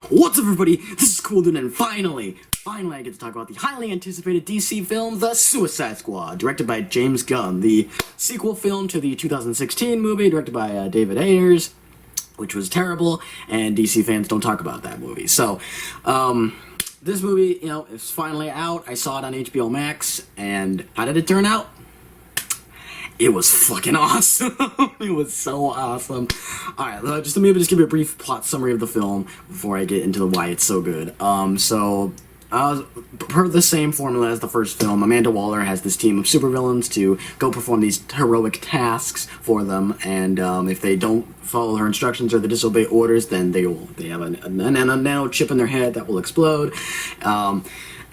What's up, everybody? This is Cool Dude, and finally I get to talk about the highly anticipated DC film, The Suicide Squad, directed by James Gunn, the sequel film to the 2016 movie, directed by David Ayers, which was terrible, and DC fans don't talk about that movie. So, this movie, is finally out. I saw it on HBO Max, and how did it turn out? It was fucking awesome. It was so awesome. Alright, just let me just give you a brief plot summary of the film before I get into why it's so good. Per the same formula as the first film, Amanda Waller has this team of supervillains to go perform these heroic tasks for them, and if they don't follow her instructions or they disobey orders, then they have a nano chip in their head that will explode.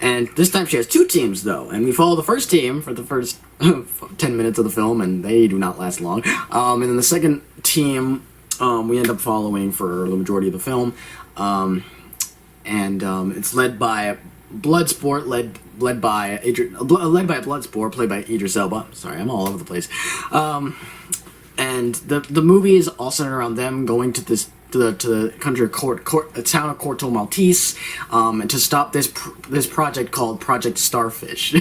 And this time she has two teams, though, and we follow the first team for the first 10 minutes of the film, and they do not last long. And then the second team we end up following for the majority of the film, it's led by Bloodsport, led by Bloodsport, played by Idris Elba. Sorry, I'm all over the place. And the movie is all centered around them going to the country of town of Corto Maltese, and to stop this project called Project Starfish,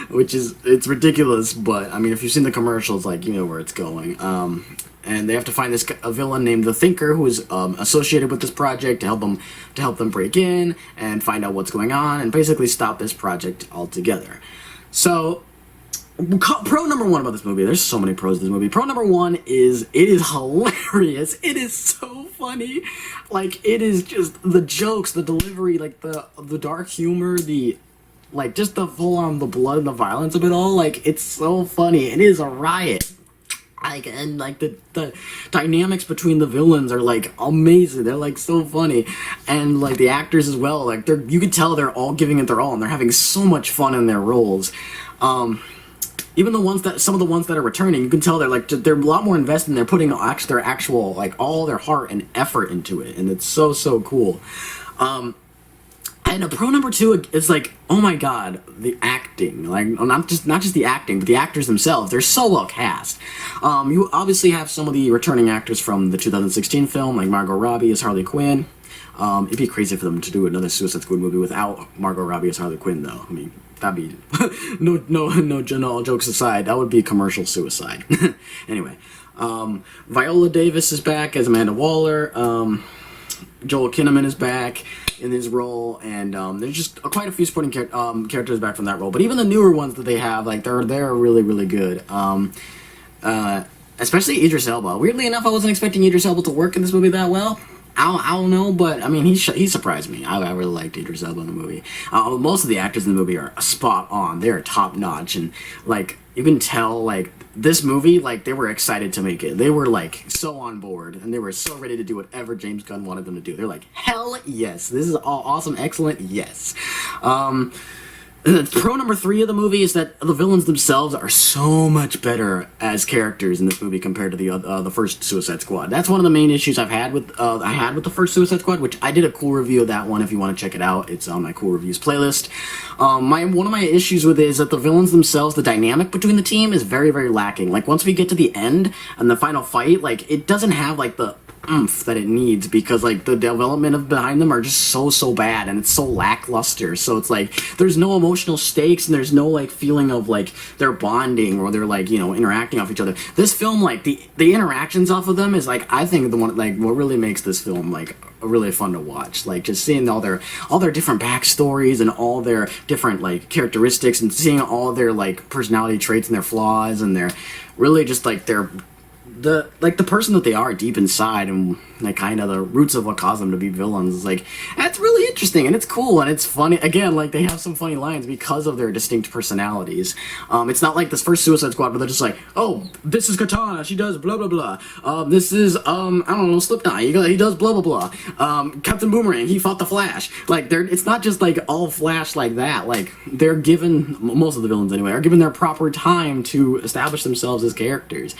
which it's ridiculous, but I mean, if you've seen the commercials, like, you know where it's going. And they have to find a villain named the Thinker, who is associated with this project, to help them break in and find out what's going on, and basically stop this project altogether. So, pro number one about this movie, there's so many pros to this movie. Pro number one is, it is hilarious. It is so funny. Like, it is just the jokes, the delivery, like the dark humor, just the full on the blood and the violence of it all. Like, it's so funny. It is a riot. The dynamics between the villains are, like, amazing. They're, like, so funny. And, like, the actors as well, like, you can tell they're all giving it their all, and they're having so much fun in their roles. Even some of the ones that are returning, you can tell they're a lot more invested, and they're putting their actual, like, all their heart and effort into it, and it's so cool. And a pro number two is, like, oh my god, the acting. Like, not just the acting, but the actors themselves. They're so well cast. You obviously have some of the returning actors from the 2016 film, like Margot Robbie as Harley Quinn. It'd be crazy for them to do another Suicide Squad movie without Margot Robbie as Harley Quinn, though. I mean, that'd be no jokes aside, that would be commercial suicide. Anyway, Viola Davis is back as Amanda Waller. Joel Kinnaman is back in his role, and there's just quite a few supporting characters back from that role. But even the newer ones that they have, like, they're really good. Especially Idris Elba. Weirdly enough, I wasn't expecting Idris Elba to work in this movie that well. I don't know, but I mean, he surprised me. I really liked Idris Elba in the movie. Most of the actors in the movie are spot on. They're top notch, and, like, you can tell, like, this movie, like, they were excited to make it. They were, like, so on board, and they were so ready to do whatever James Gunn wanted them to do. They're like, hell yes, this is all awesome, excellent, yes. Pro number three of the movie is that the villains themselves are so much better as characters in this movie compared to the first Suicide Squad. That's one of the main issues I had with the first Suicide Squad, which I did a cool review of that one. If you want to check it out, it's on my cool reviews playlist. One of my issues with it is that the villains themselves, the dynamic between the team is very lacking. Like, once we get to the end and the final fight, like, it doesn't have, like, the oomph that it needs, because, like, the development behind them are just so bad, and it's so lackluster. So it's like there's no emotional stakes, and there's no, like, feeling of, like, they're bonding or they're, like, interacting off each other. This film, like, the interactions off of them is, like, I think the one, like, what really makes this film, like, really fun to watch. Like, just seeing all their different backstories and all their different, like, characteristics, and seeing all their, like, personality traits and their flaws, and their really just, like, the person that they are deep inside, and, like, kind of the roots of what caused them to be villains. Is, like, that's really interesting, and it's cool, and it's funny. Again, like, they have some funny lines because of their distinct personalities. It's not like this first Suicide Squad where they're just like, oh, this is Katana, she does blah blah blah. This is I don't know, Slipknot, he does blah blah blah. Captain Boomerang, he fought the Flash. Like, it's not just, like, all Flash like that. Like, they're given, most of the villains anyway, are given their proper time to establish themselves as characters.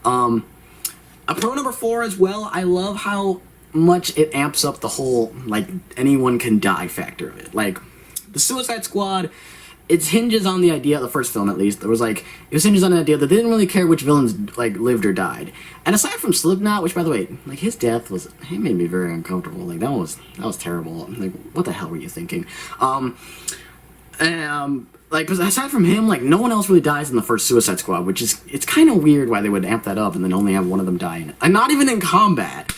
A pro number four as well, I love how much it amps up the whole, like, anyone can die factor of it. Like, the Suicide Squad it hinges on the idea, the first film at least, there was like, it was hinges on the idea that they didn't really care which villains like lived or died. And aside from Slipknot, which by the way, like his death was, he made me very uncomfortable. Like that was terrible. Like what the hell were you thinking? Like, because aside from him, like, no one else really dies in the first Suicide Squad, which is, it's kind of weird why they would amp that up and then only have one of them die in it. And not even in combat.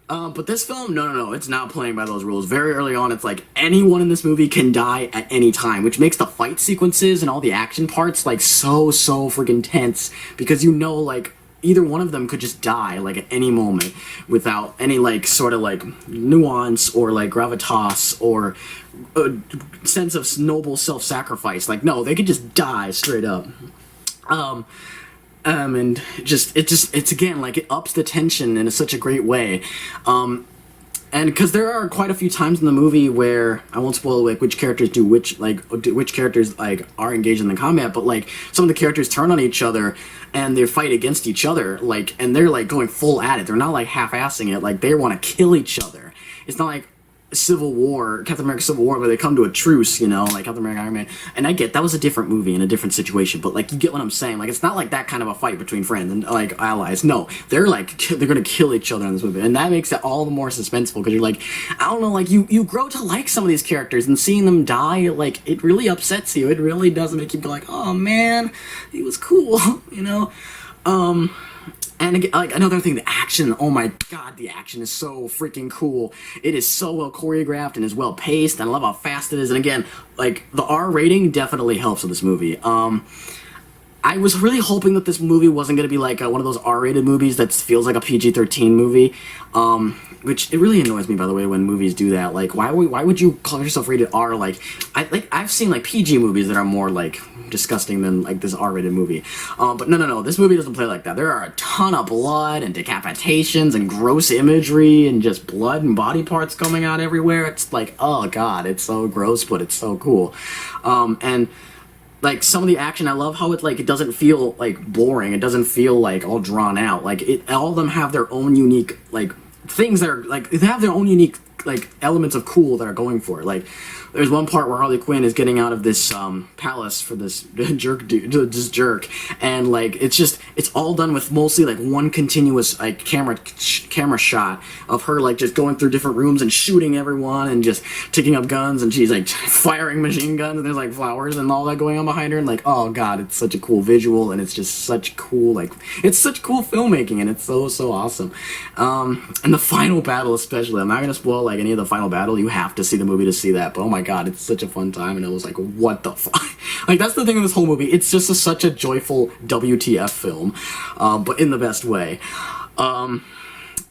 But this film, no, it's not playing by those rules. Very early on, it's like, anyone in this movie can die at any time, which makes the fight sequences and all the action parts, like, so freaking tense, because you know, like, either one of them could just die, like, at any moment, without any, like, sort of, like, nuance, or, like, gravitas, or a sense of noble self-sacrifice. Like, no, they could just die straight up. And it's again, like, it ups the tension in such a great way. And because there are quite a few times in the movie where, I won't spoil like which characters do which characters like are engaged in the combat, but like some of the characters turn on each other and they fight against each other, like, and they're like going full at it. They're not like half-assing it, like they want to kill each other. It's not like Civil War, Captain America Civil War, where they come to a truce, you know, like Captain America, Iron Man. And I get that was a different movie in a different situation, but like you get what I'm saying. Like it's not like that kind of a fight between friends and like allies. No, they're gonna kill each other in this movie, and that makes it all the more suspenseful because you're like, I don't know, like you grow to like some of these characters, and seeing them die, like it really upsets you. It really does make you go like, oh man, he was cool, you know. And again, like another thing, the action, oh my god, the action is so freaking cool. It is so well choreographed and is well paced, and I love how fast it is. And again, like the R rating definitely helps with this movie. I was really hoping that this movie wasn't going to be like one of those R-rated movies that feels like a PG-13 movie, which it really annoys me, by the way, when movies do that. Like, why would you call yourself rated R? Like I've seen like PG movies that are more like disgusting than like this R-rated movie. But no, this movie doesn't play like that. There are a ton of blood and decapitations and gross imagery and just blood and body parts coming out everywhere. It's like, oh god, it's so gross, but it's so cool. And like some of the action, I love how it doesn't feel like boring. It doesn't feel like all drawn out. Like all of them have their own unique like things that are like, they have their own unique like elements of cool that are going for it. Like there's one part where Harley Quinn is getting out of this palace for this jerk, and like it's all done with mostly like one continuous like camera shot of her like just going through different rooms and shooting everyone and just taking up guns, and she's like firing machine guns, and there's like flowers and all that going on behind her, and like, oh god, it's such a cool visual, and it's just such cool, like it's such cool filmmaking, and it's so awesome. And the final battle especially, I'm not gonna spoil like any of the final battle. You have to see the movie to see that, but oh my god, it's such a fun time, and it was like, what the fuck? Like that's the thing with this whole movie. It's just such a joyful WTF film, but in the best way.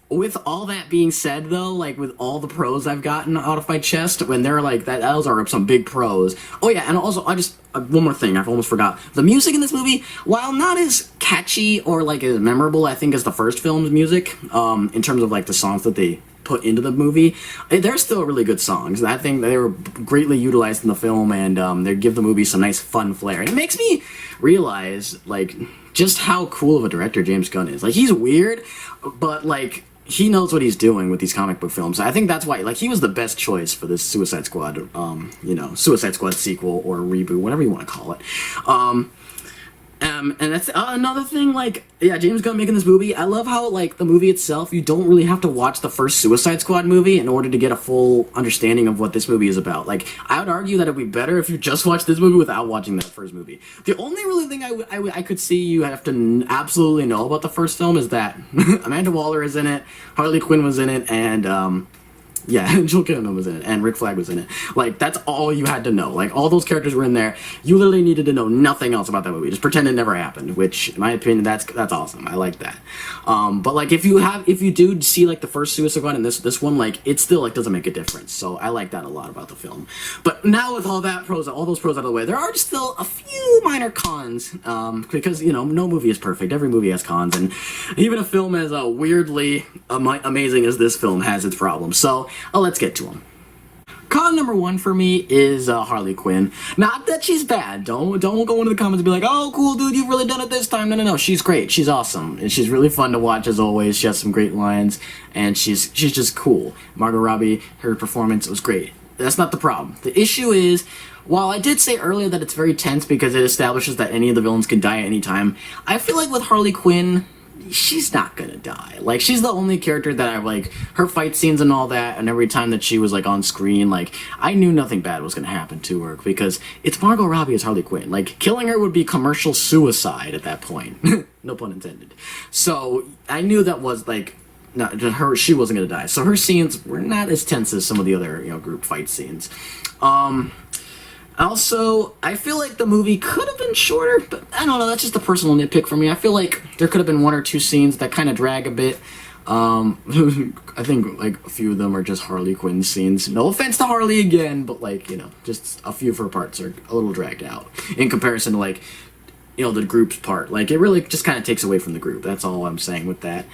With all that being said, though, like with all the pros I've gotten out of my chest, when they're like that, those are some big pros. Oh yeah, and also one more thing, I've almost forgot. The music in this movie, while not as catchy or like as memorable, I think, as the first film's music, in terms of like the songs that they put into the movie, they're still really good songs. I think they were greatly utilized in the film, and they give the movie some nice fun flair. And it makes me realize like just how cool of a director James Gunn is. Like he's weird, but like he knows what he's doing with these comic book films. I think that's why, like, he was the best choice for this Suicide Squad, Suicide Squad sequel or reboot, whatever you want to call it. And that's another thing, like, yeah, James Gunn making this movie, I love how, like, the movie itself, you don't really have to watch the first Suicide Squad movie in order to get a full understanding of what this movie is about. Like, I would argue that it would be better if you just watched this movie without watching that first movie. The only really thing I could see you have to absolutely know about the first film is that Amanda Waller is in it, Harley Quinn was in it, and, yeah, Joel Kinnaman was in it, and Rick Flag was in it. Like, that's all you had to know. Like, all those characters were in there. You literally needed to know nothing else about that movie. Just pretend it never happened, which, in my opinion, that's awesome. I like that. But, like, if you do see, like, the first Suicide Squad and this one, like, it still, like, doesn't make a difference. So, I like that a lot about the film. But now with all those pros out of the way, there are still a few minor cons, because, you know, no movie is perfect. Every movie has cons, and even a film as weirdly amazing as this film has its problems. So, let's get to them. Con number one for me is Harley Quinn. Not that she's bad. Don't go into the comments and be like, oh, cool, dude, you've really done it this time. No. She's great. She's awesome. And she's really fun to watch, as always. She has some great lines, and she's just cool. Margot Robbie, her performance was great. That's not the problem. The issue is, while I did say earlier that it's very tense because it establishes that any of the villains can die at any time, I feel like with Harley Quinn, she's not gonna die. Like, she's the only character that I like, her fight scenes and all that, and every time that she was like on screen, like, I knew nothing bad was gonna happen to her because it's Margot Robbie as Harley Quinn. Like, killing her would be commercial suicide at that point. No pun intended. So I knew that was like, not her, she wasn't gonna die. So her scenes were not as tense as some of the other, group fight scenes. Also, I feel like the movie could have been shorter, but I don't know, that's just a personal nitpick for me. I feel like there could have been one or two scenes that kind of drag a bit. I think, like, a few of them are just Harley Quinn scenes. No offense to Harley again, but, like, just a few of her parts are a little dragged out in comparison to, like, the group's part. Like, it really just kind of takes away from the group. That's all I'm saying with that.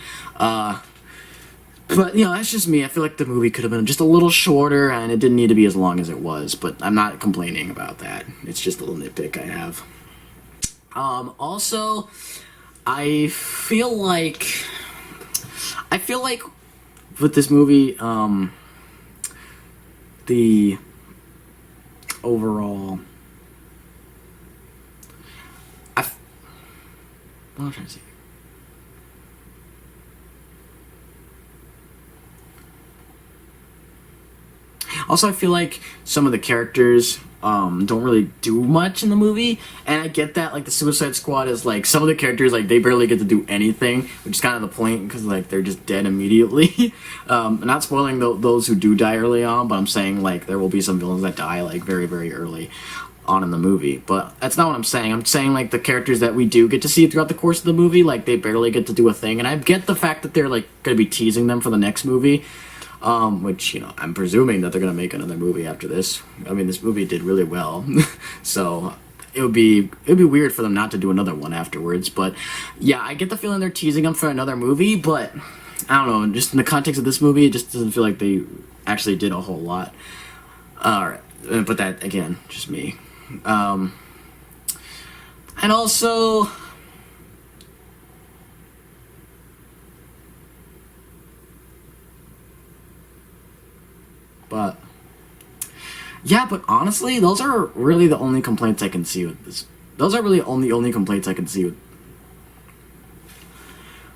But, that's just me. I feel like the movie could have been just a little shorter, and it didn't need to be as long as it was, but I'm not complaining about that. It's just a little nitpick I have. Also, I feel like with this movie, the overall... what am I trying to say? Also, I feel like some of the characters don't really do much in the movie, and I get that, like, the Suicide Squad is, like, some of the characters, like, they barely get to do anything, which is kind of the point, because, like, they're just dead immediately. Not spoiling those who do die early on, but I'm saying, like, there will be some villains that die, like, very, very early on in the movie, but that's not what I'm saying. I'm saying, like, the characters that we do get to see throughout the course of the movie, like, they barely get to do a thing, and I get the fact that they're, like, gonna be teasing them for the next movie, which, I'm presuming that they're gonna make another movie after this. I mean, this movie did really well, so it'd be weird for them not to do another one afterwards. But yeah, I get the feeling they're teasing them for another movie, but I don't know, just in the context of this movie, it just doesn't feel like they actually did a whole lot. Alright, but that, again, just me. And also... But yeah, but honestly, those are really the only complaints I can see with this. Those are really only complaints I can see with.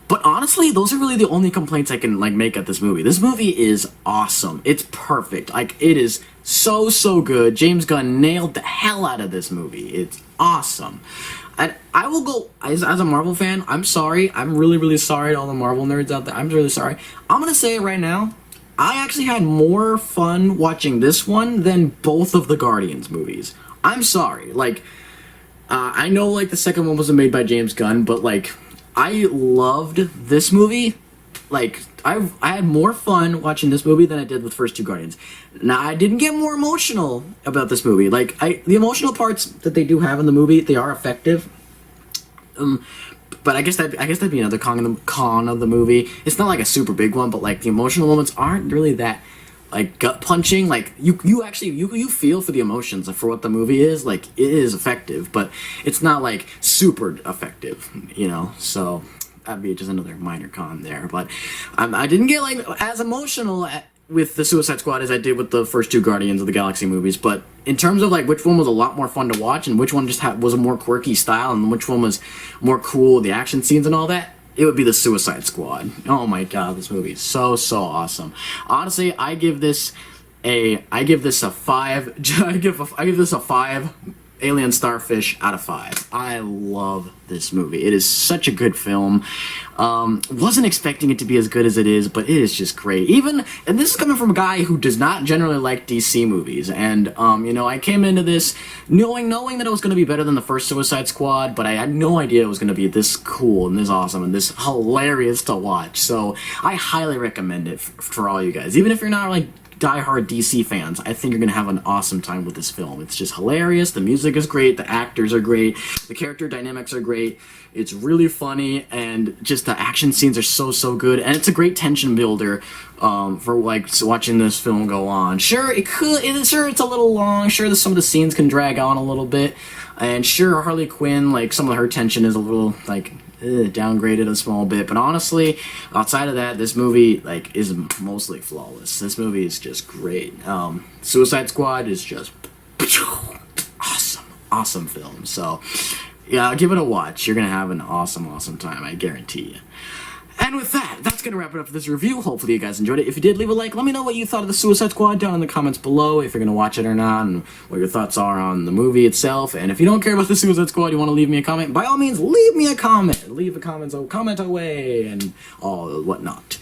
But honestly, those are really the only complaints I can, like, make at this movie. This movie is awesome. It's perfect. Like, it is so good. James Gunn nailed the hell out of this movie. It's awesome. And I will go, as a Marvel fan, I'm sorry. I'm really sorry to all the Marvel nerds out there. I'm really sorry. I'm gonna say it right now. I actually had more fun watching this one than both of the Guardians movies. I'm sorry. Like, I know, like, the second one wasn't made by James Gunn, but, like, I loved this movie. Like, I had more fun watching this movie than I did with the first two Guardians. Now, I didn't get more emotional about this movie. Like, the emotional parts that they do have in the movie, they are effective. But I guess that'd be another con of the movie. It's not like a super big one, but, like, the emotional moments aren't really that, like, gut punching. Like, you actually feel for the emotions for what the movie is. Like, it is effective, but it's not, like, super effective, So that'd be just another minor con there. But I didn't get, like, as emotional with the Suicide Squad as I did with the first two Guardians of the Galaxy movies, but in terms of, like, which one was a lot more fun to watch and which one just was a more quirky style and which one was more cool, the action scenes and all that, it would be the Suicide Squad. Oh my god, this movie is so awesome. Honestly, I give this a 5 I give this a 5 Alien Starfish out of 5. I love this movie. It is such a good film. Wasn't expecting it to be as good as it is, but it is just great. And this is coming from a guy who does not generally like DC movies. And, I came into this knowing that it was going to be better than the first Suicide Squad, but I had no idea it was going to be this cool and this awesome and this hilarious to watch. So I highly recommend it for all you guys. Even if you're not, like, diehard DC fans, I think you're gonna have an awesome time with this film. It's just hilarious. The music is great. The actors are great. The character dynamics are great. It's really funny, and just the action scenes are so good. And it's a great tension builder for, like, watching this film go on. Sure, it's a little long. Sure, some of the scenes can drag on a little bit, and sure, Harley Quinn, like, some of her tension is a little, like, downgraded a small bit. But honestly, outside of that, this movie like is mostly flawless. This movie is just great. Suicide Squad is just awesome film. So yeah, give it a watch. You're gonna have an awesome time, I guarantee you. And with that, that's going to wrap it up for this review. Hopefully you guys enjoyed it. If you did, leave a like. Let me know what you thought of the Suicide Squad down in the comments below, if you're going to watch it or not, and what your thoughts are on the movie itself. And if you don't care about the Suicide Squad, you want to leave me a comment, by all means, leave me a comment. Leave a comment away, and all whatnot.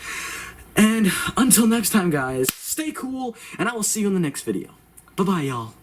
And until next time, guys, stay cool, and I will see you in the next video. Bye-bye, y'all.